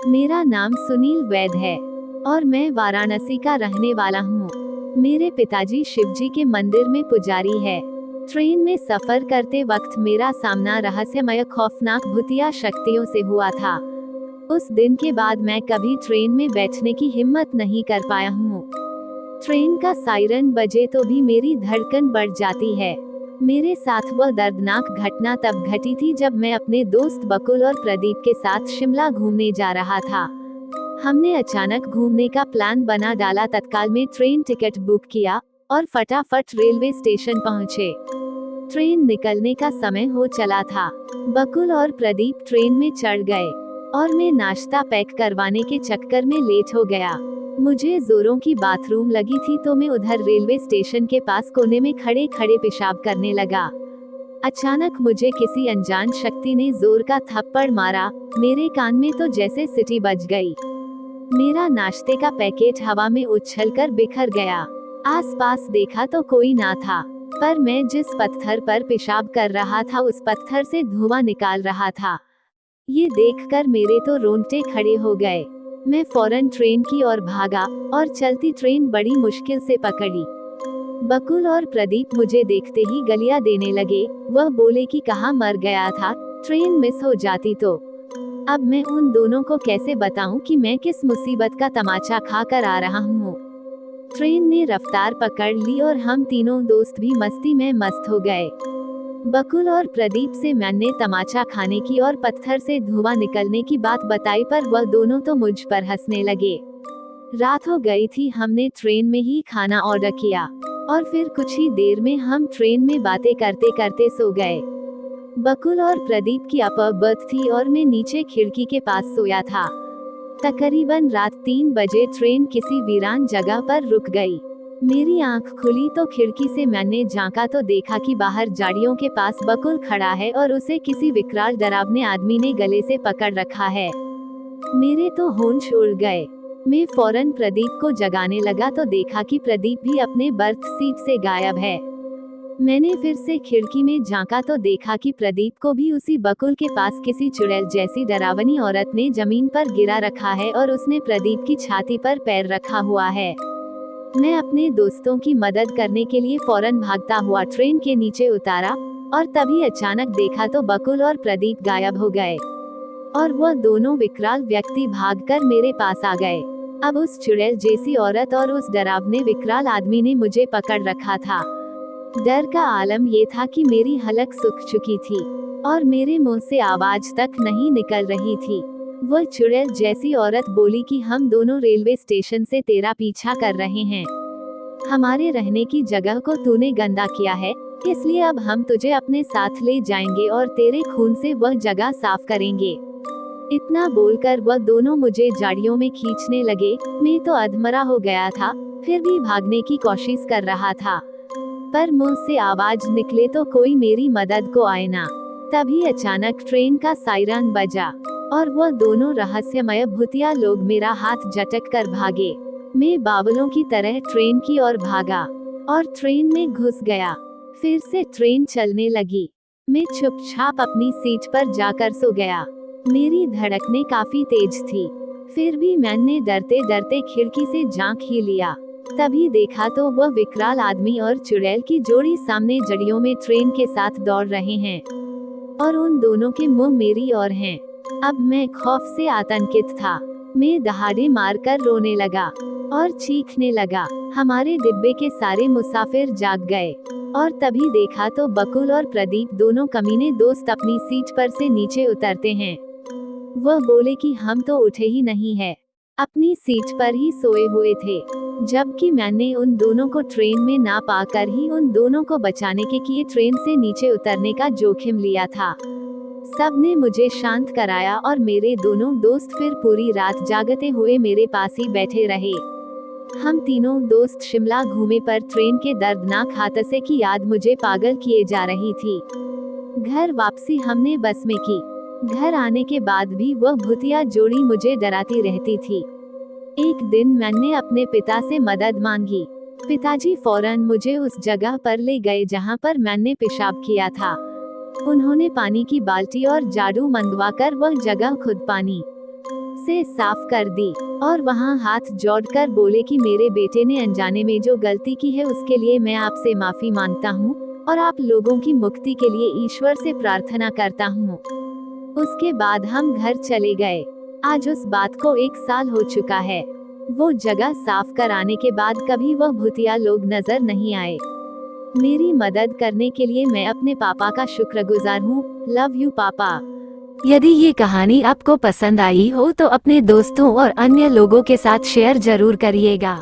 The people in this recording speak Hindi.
मेरा नाम सुनील वैद है और मैं वाराणसी का रहने वाला हूँ। मेरे पिताजी शिवजी के मंदिर में पुजारी है। ट्रेन में सफर करते वक्त मेरा सामना रहस्यमय खौफनाक भूतिया शक्तियों से हुआ था। उस दिन के बाद मैं कभी ट्रेन में बैठने की हिम्मत नहीं कर पाया हूँ। ट्रेन का सायरन बजे तो भी मेरी धड़कन बढ़ जाती है। मेरे साथ वह दर्दनाक घटना तब घटी थी जब मैं अपने दोस्त बकुल और प्रदीप के साथ शिमला घूमने जा रहा था। हमने अचानक घूमने का प्लान बना डाला, तत्काल में ट्रेन टिकट बुक किया और फटाफट रेलवे स्टेशन पहुंचे। ट्रेन निकलने का समय हो चला था। बकुल और प्रदीप ट्रेन में चढ़ गए और मैं नाश्ता पैक करवाने के चक्कर में लेट हो गया। मुझे जोरों की बाथरूम लगी थी तो मैं उधर रेलवे स्टेशन के पास कोने में खड़े खड़े पेशाब करने लगा। अचानक मुझे किसी अनजान शक्ति ने जोर का थप्पड़ मारा। मेरे कान में तो जैसे सीटी बज गई। मेरा नाश्ते का पैकेट हवा में उछलकर बिखर गया। आसपास देखा तो कोई ना था, पर मैं जिस पत्थर पर पेशाब कर रहा था उस पत्थर से धुआं निकाल रहा था। ये देखकर मेरे तो रोंगटे खड़े हो गए। मैं फौरन ट्रेन की ओर भागा और चलती ट्रेन बड़ी मुश्किल से पकड़ी। बकुल और प्रदीप मुझे देखते ही गलियां देने लगे। वह बोले कि कहाँ मर गया था, ट्रेन मिस हो जाती तो। अब मैं उन दोनों को कैसे बताऊं कि मैं किस मुसीबत का तमाचा खा कर आ रहा हूँ। ट्रेन ने रफ्तार पकड़ ली और हम तीनों दोस्त भी मस्ती में मस्त हो गए। बकुल और प्रदीप से मैंने तमाचा खाने की और पत्थर से धुआं निकलने की बात बताई, पर वह दोनों तो मुझ पर हंसने लगे। रात हो गई थी। हमने ट्रेन में ही खाना ऑर्डर किया और फिर कुछ ही देर में हम ट्रेन में बातें करते करते सो गए। बकुल और प्रदीप की अपर बर्थ थी और मैं नीचे खिड़की के पास सोया था। तकरीबन रात 3 बजे ट्रेन किसी वीरान जगह पर रुक गई। मेरी आंख खुली तो खिड़की से मैंने झांका तो देखा कि बाहर झाड़ियों के पास बकुल खड़ा है और उसे किसी विकराल डरावने आदमी ने गले से पकड़ रखा है। मेरे तो होश उड़ गए। मैं फौरन प्रदीप को जगाने लगा तो देखा कि प्रदीप भी अपने बर्थ सीट से गायब है। मैंने फिर से खिड़की में झांका तो देखा कि प्रदीप को भी उसी बकुल के पास किसी चुड़ैल जैसी डरावनी औरत ने जमीन पर गिरा रखा है और उसने प्रदीप की छाती पर पैर रखा हुआ है। मैं अपने दोस्तों की मदद करने के लिए फौरन भागता हुआ ट्रेन के नीचे उतारा और तभी अचानक देखा तो बकुल और प्रदीप गायब हो गए और वह दोनों विकराल व्यक्ति भागकर मेरे पास आ गए। अब उस चुड़ैल जैसी औरत और उस डरावने विकराल आदमी ने मुझे पकड़ रखा था। डर का आलम ये था कि मेरी हलक सूख चुकी थी और मेरे मुंह से आवाज तक नहीं निकल रही थी। वह चुड़ैल जैसी औरत बोली कि हम दोनों रेलवे स्टेशन से तेरा पीछा कर रहे हैं। हमारे रहने की जगह को तूने गंदा किया है, इसलिए अब हम तुझे अपने साथ ले जाएंगे और तेरे खून से वह जगह साफ करेंगे। इतना बोलकर वह दोनों मुझे झाड़ियों में खींचने लगे। मैं तो अधमरा हो गया था, फिर भी भागने की कोशिश कर रहा था, पर मुंह से आवाज निकले तो कोई मेरी मदद को आए ना। तभी अचानक ट्रेन का सायरन बजा और वह दोनों रहस्यमय भूतिया लोग मेरा हाथ झटक कर भागे। मैं बावलों की तरह ट्रेन की ओर भागा और ट्रेन में घुस गया। फिर से ट्रेन चलने लगी। मैं चुपचाप अपनी सीट पर जाकर सो गया। मेरी धड़कनें काफी तेज थी, फिर भी मैंने डरते डरते खिड़की से झांक ही लिया। तभी देखा तो वह विकराल आदमी और चुड़ैल की जोड़ी सामने जड़ियों में ट्रेन के साथ दौड़ रहे हैं और उन दोनों के मुंह मेरी ओर हैं। अब मैं खौफ से आतंकित था। मैं दहाड़े मारकर रोने लगा और चीखने लगा। हमारे डिब्बे के सारे मुसाफिर जाग गए और तभी देखा तो बकुल और प्रदीप दोनों कमीने दोस्त अपनी सीट पर से नीचे उतरते हैं। वह बोले कि हम तो उठे ही नहीं है, अपनी सीट पर ही सोए हुए थे, जबकि मैंने उन दोनों को ट्रेन में ना पाकर ही उन दोनों को बचाने के लिए ट्रेन से नीचे उतरने का जोखिम लिया था। सबने मुझे शांत कराया और मेरे दोनों दोस्त फिर पूरी रात जागते हुए मेरे पास ही बैठे रहे। हम तीनों दोस्त शिमला घूमे, पर ट्रेन के दर्दनाक हादसे की याद मुझे पागल किए जा रही थी। घर वापसी हमने बस में की। घर आने के बाद भी वह भूतिया जोड़ी मुझे डराती रहती थी। एक दिन मैंने अपने पिता से मदद मांगी। पिताजी फौरन मुझे उस जगह पर ले गए जहां पर मैंने पेशाब किया था। उन्होंने पानी की बाल्टी और झाड़ू मंगवाकर वह जगह खुद पानी से साफ कर दी और वहाँ हाथ जोड़कर बोले कि मेरे बेटे ने अनजाने में जो गलती की है उसके लिए मैं आपसे माफी मांगता हूँ और आप लोगों की मुक्ति के लिए ईश्वर से प्रार्थना करता हूँ। उसके बाद हम घर चले गए। आज उस बात को 1 साल हो चुका है। वो जगह साफ कराने के बाद कभी वह भूतिया लोग नजर नहीं आए। मेरी मदद करने के लिए मैं अपने पापा का शुक्रगुजार हूँ। लव यू पापा। यदि ये कहानी आपको पसंद आई हो तो अपने दोस्तों और अन्य लोगों के साथ शेयर जरूर करिएगा।